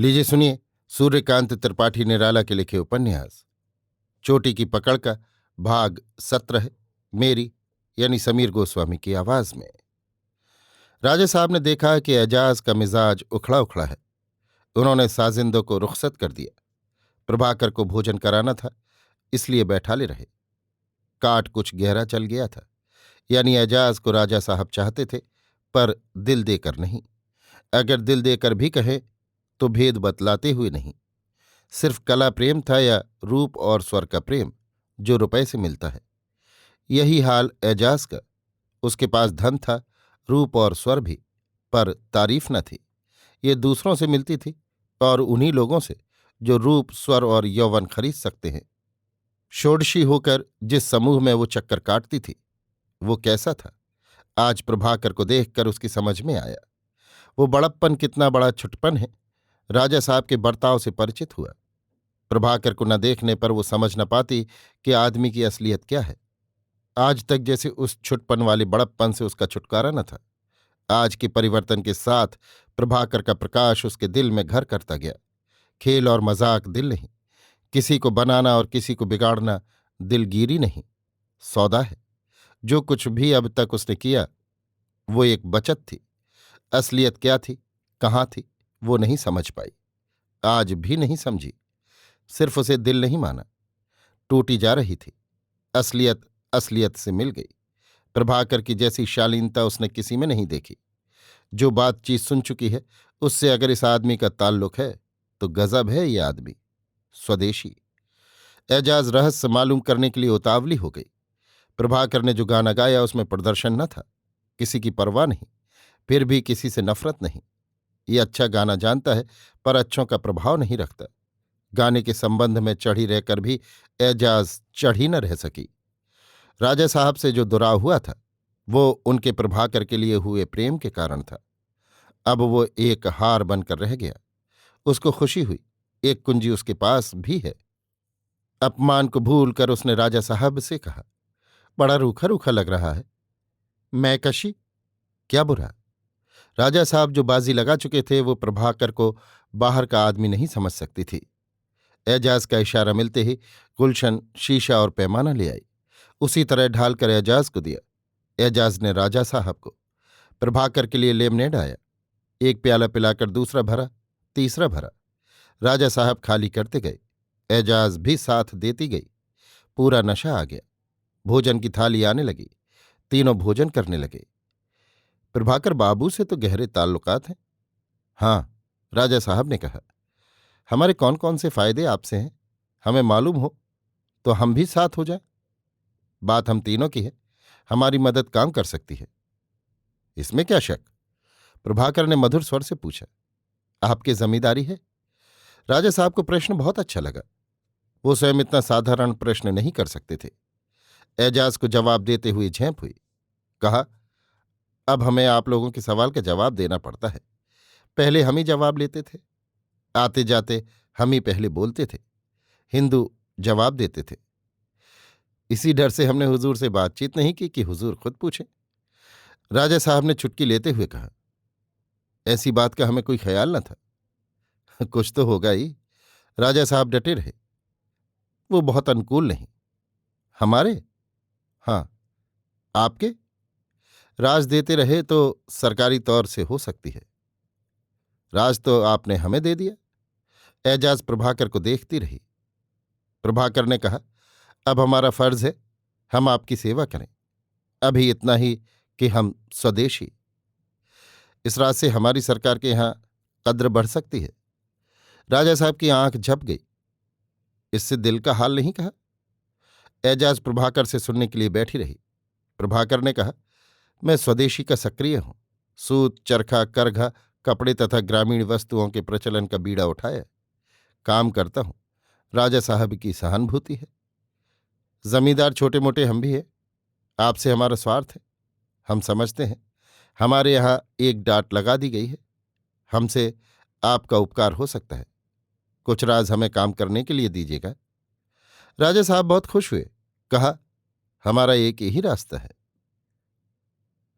लीजिए सुनिए। सूर्यकांत त्रिपाठी निराला के लिखे उपन्यास चोटी की पकड़ का भाग 17 मेरी यानी समीर गोस्वामी की आवाज में। राजा साहब ने देखा कि एजाज का मिजाज उखड़ा उखड़ा है। उन्होंने साजिंदों को रुखसत कर दिया। प्रभाकर को भोजन कराना था, इसलिए बैठाले रहे। काट कुछ गहरा चल गया था, यानी एजाज को राजा साहब चाहते थे, पर दिल देकर नहीं। अगर दिल देकर भी कहे तो भेद बतलाते हुए नहीं। सिर्फ कला प्रेम था या रूप और स्वर का प्रेम, जो रुपए से मिलता है। यही हाल एजाज का। उसके पास धन था, रूप और स्वर भी, पर तारीफ न थी। ये दूसरों से मिलती थी, और उन्हीं लोगों से जो रूप, स्वर और यौवन खरीद सकते हैं। षोडशी होकर जिस समूह में वो चक्कर काटती थी, वो कैसा था, आज प्रभाकर को देखकर उसकी समझ में आया। वो बड़प्पन कितना बड़ा छुटपन है। राजा साहब के बर्ताव से परिचित हुआ। प्रभाकर को न देखने पर वो समझ न पाती कि आदमी की असलियत क्या है। आज तक जैसे उस छुटपन वाले बड़प्पन से उसका छुटकारा न था। आज के परिवर्तन के साथ प्रभाकर का प्रकाश उसके दिल में घर करता गया। खेल और मजाक दिल नहीं, किसी को बनाना और किसी को बिगाड़ना दिलगीरी नहीं, सौदा है। जो कुछ भी अब तक उसने किया वो एक बचत थी। असलियत क्या थी, कहाँ थी, वो नहीं समझ पाई। आज भी नहीं समझी। सिर्फ उसे दिल नहीं माना, टूटी जा रही थी। असलियत असलियत से मिल गई। प्रभाकर की जैसी शालीनता उसने किसी में नहीं देखी। जो बातचीत सुन चुकी है, उससे अगर इस आदमी का ताल्लुक है तो गजब है ये आदमी, स्वदेशी। एजाज रहस्य मालूम करने के लिए उतावली हो गई। प्रभाकर ने जो गाना गाया उसमें प्रदर्शन न था, किसी की परवाह नहीं, फिर भी किसी से नफरत नहीं। ये अच्छा गाना जानता है, पर अच्छों का प्रभाव नहीं रखता। गाने के संबंध में चढ़ी रहकर भी एजाज चढ़ी न रह सकी। राजा साहब से जो दुराव हुआ था, वो उनके प्रभाकर के लिए हुए प्रेम के कारण था। अब वो एक हार बनकर रह गया। उसको खुशी हुई, एक कुंजी उसके पास भी है। अपमान को भूल कर उसने राजा साहब से कहा, बड़ा रूखा रूखा लग रहा है। मैं कशी, क्या बुरा? राजा साहब जो बाजी लगा चुके थे, वो प्रभाकर को बाहर का आदमी नहीं समझ सकती थी। एजाज का इशारा मिलते ही गुलशन शीशा और पैमाना ले आई। उसी तरह ढालकर एजाज को दिया। एजाज ने राजा साहब को। प्रभाकर के लिए लेमनेड आया। एक प्याला पिलाकर दूसरा भरा, तीसरा भरा। राजा साहब खाली करते गए, एजाज भी साथ देती गई। पूरा नशा आ गया। भोजन की थाली आने लगी। तीनों भोजन करने लगे। प्रभाकर बाबू से तो गहरे ताल्लुकात हैं। हाँ, राजा साहब ने कहा, हमारे कौन कौन से फायदे आपसे हैं, हमें मालूम हो तो हम भी साथ हो जाएं। बात हम तीनों की है, हमारी मदद काम कर सकती है। इसमें क्या शक? प्रभाकर ने मधुर स्वर से पूछा। आपकी जमींदारी है? राजा साहब को प्रश्न बहुत अच्छा लगा। वो स्वयं इतना साधारण प्रश्न नहीं कर सकते थे। एजाज को जवाब देते हुए झेंप हुई। कहा, अब हमें आप लोगों के सवाल का जवाब देना पड़ता है। पहले हम ही जवाब लेते थे। आते जाते हम ही पहले बोलते थे। हिंदू जवाब देते थे। इसी डर से हमने हुजूर से बातचीत नहीं की कि हुजूर खुद पूछें। राजा साहब ने चुटकी लेते हुए कहा, ऐसी बात का हमें कोई ख्याल न था। कुछ तो होगा ही। राजा साहब डटे रहे। वो बहुत अनुकूल नहीं। हमारे? हाँ। आपके? राज देते रहे तो सरकारी तौर से हो सकती है। राज तो आपने हमें दे दिया। एजाज प्रभाकर को देखती रही। प्रभाकर ने कहा, अब हमारा फर्ज है हम आपकी सेवा करें। अभी इतना ही कि हम स्वदेशी। इस राज से हमारी सरकार के यहाँ कद्र बढ़ सकती है। राजा साहब की आंख झप गई। इससे दिल का हाल नहीं कहा? एजाज प्रभाकर से सुनने के लिए बैठी रही। प्रभाकर ने कहा, मैं स्वदेशी का सक्रिय हूं। सूत, चरखा, करघा, कपड़े तथा ग्रामीण वस्तुओं के प्रचलन का बीड़ा उठाया। काम करता हूं। राजा साहब की सहानुभूति है। जमींदार छोटे मोटे हम भी हैं। आपसे हमारा स्वार्थ है। हम समझते हैं हमारे यहाँ एक डांट लगा दी गई है। हमसे आपका उपकार हो सकता है। कुछ राज हमें काम करने के लिए दीजिएगा। राजा साहब बहुत खुश हुए। कहा, हमारा एक ही रास्ता है।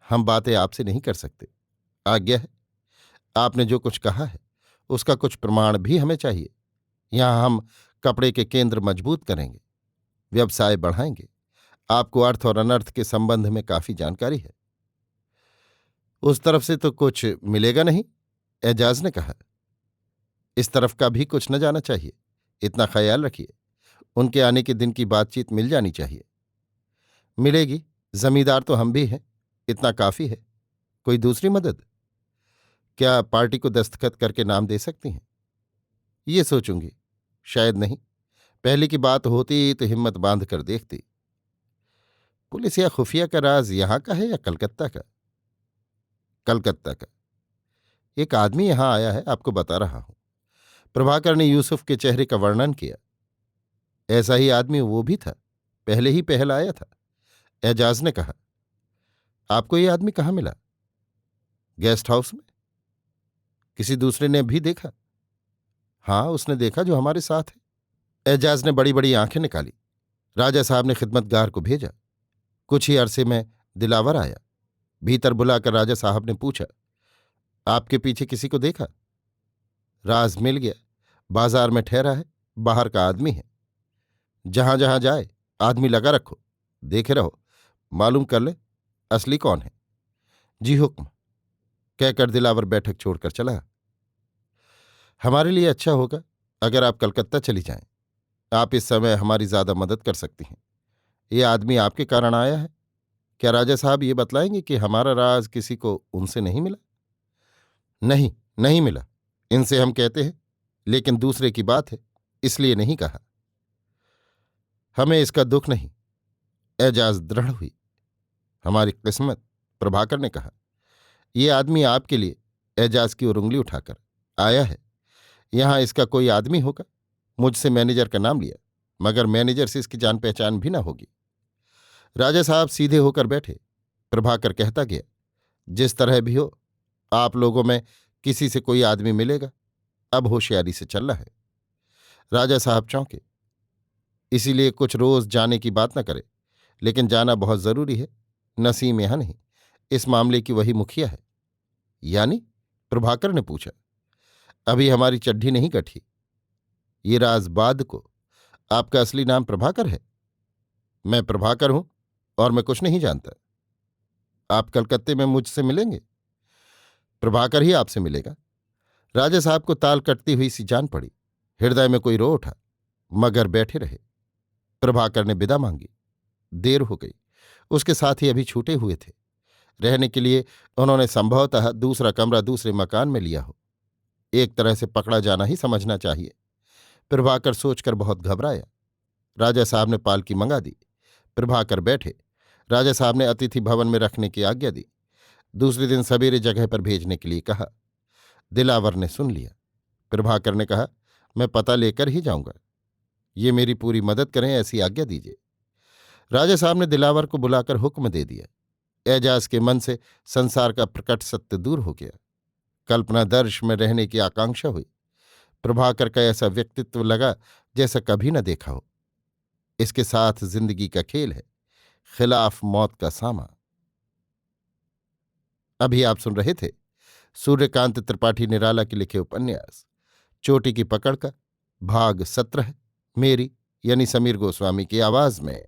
हम बातें आपसे नहीं कर सकते। आज्ञा है। आपने जो कुछ कहा है उसका कुछ प्रमाण भी हमें चाहिए। यहां हम कपड़े के केंद्र मजबूत करेंगे, व्यवसाय बढ़ाएंगे। आपको अर्थ और अनर्थ के संबंध में काफी जानकारी है। उस तरफ से तो कुछ मिलेगा नहीं, एजाज ने कहा। इस तरफ का भी कुछ न जाना चाहिए। इतना ख्याल रखिए, उनके आने के दिन की बातचीत मिल जानी चाहिए। मिलेगी, जमींदार तो हम भी हैं, इतना काफी है। कोई दूसरी मदद? क्या पार्टी को दस्तखत करके नाम दे सकती हैं? ये सोचूंगी। शायद नहीं। पहले की बात होती तो हिम्मत बांध कर देखती। पुलिस या खुफिया का राज यहां का है या कलकत्ता का? कलकत्ता का। एक आदमी यहां आया है, आपको बता रहा हूं। प्रभाकर ने यूसुफ के चेहरे का वर्णन किया। ऐसा ही आदमी वो भी था, पहले ही पहल आया था। एजाज ने कहा। आपको ये आदमी कहाँ मिला? गेस्ट हाउस में। किसी दूसरे ने भी देखा? हाँ, उसने देखा जो हमारे साथ है। एजाज ने बड़ी बड़ी आंखें निकाली। राजा साहब ने खिदमतगार को भेजा। कुछ ही अरसे में दिलावर आया। भीतर बुलाकर राजा साहब ने पूछा, आपके पीछे किसी को देखा? राज मिल गया। बाजार में ठहरा है, बाहर का आदमी है। जहां जहां जाए आदमी लगा रखो, देखे रहो, मालूम कर ले असली कौन है। जी हुक्म, कहकर दिलावर बैठक छोड़कर चला। हमारे लिए अच्छा होगा अगर आप कलकत्ता चली जाएं। आप इस समय हमारी ज्यादा मदद कर सकती हैं। ये आदमी आपके कारण आया है। क्या राजा साहब ये बतलाएंगे कि हमारा राज किसी को उनसे नहीं मिला? नहीं, नहीं मिला। इनसे हम कहते हैं, लेकिन दूसरे की बात है, इसलिए नहीं कहा। हमें इसका दुख नहीं। एजाज दृढ़ हुई। हमारी किस्मत, प्रभाकर ने कहा। ये आदमी आपके लिए, एजाज की ओर उंगली उठाकर, आया है। यहां इसका कोई आदमी होगा। मुझसे मैनेजर का नाम लिया, मगर मैनेजर से इसकी जान पहचान भी ना होगी। राजा साहब सीधे होकर बैठे। प्रभाकर कहता गया, जिस तरह भी हो, आप लोगों में किसी से कोई आदमी मिलेगा। अब होशियारी से चलना है। राजा साहब चौंके। इसीलिए कुछ रोज जाने की बात न करे, लेकिन जाना बहुत जरूरी है। नसीम यहां नहीं, इस मामले की वही मुखिया है। यानी? प्रभाकर ने पूछा। अभी हमारी चड्ढी नहीं गठी। ये राज बाद को। आपका असली नाम प्रभाकर है? मैं प्रभाकर हूं और मैं कुछ नहीं जानता। आप कलकत्ते में मुझसे मिलेंगे? प्रभाकर ही आपसे मिलेगा। राजा साहब को ताल कटती हुई सी जान पड़ी। हृदय में कोई रो उठा, मगर बैठे रहे। प्रभाकर ने विदा मांगी। देर हो गई। उसके साथी अभी छूटे हुए थे। रहने के लिए उन्होंने संभवतः दूसरा कमरा दूसरे मकान में लिया हो। एक तरह से पकड़ा जाना ही समझना चाहिए। प्रभाकर सोचकर बहुत घबराया। राजा साहब ने पालकी मंगा दी। प्रभाकर बैठे। राजा साहब ने अतिथि भवन में रखने की आज्ञा दी। दूसरे दिन सवेरे जगह पर भेजने के लिए कहा। दिलावर ने सुन लिया। प्रभाकर ने कहा, मैं पता लेकर ही जाऊंगा। ये मेरी पूरी मदद करें, ऐसी आज्ञा दीजिए। राजा साहब ने दिलावर को बुलाकर हुक्म दे दिया। एजाज के मन से संसार का प्रकट सत्य दूर हो गया। कल्पनादर्श में रहने की आकांक्षा हुई। प्रभाकर का ऐसा व्यक्तित्व लगा जैसा कभी न देखा हो। इसके साथ जिंदगी का खेल है, खिलाफ मौत का सामा। अभी आप सुन रहे थे सूर्यकांत त्रिपाठी निराला के लिखे उपन्यास चोटी की पकड़ का भाग 17, मेरी यानी समीर गोस्वामी की आवाज में।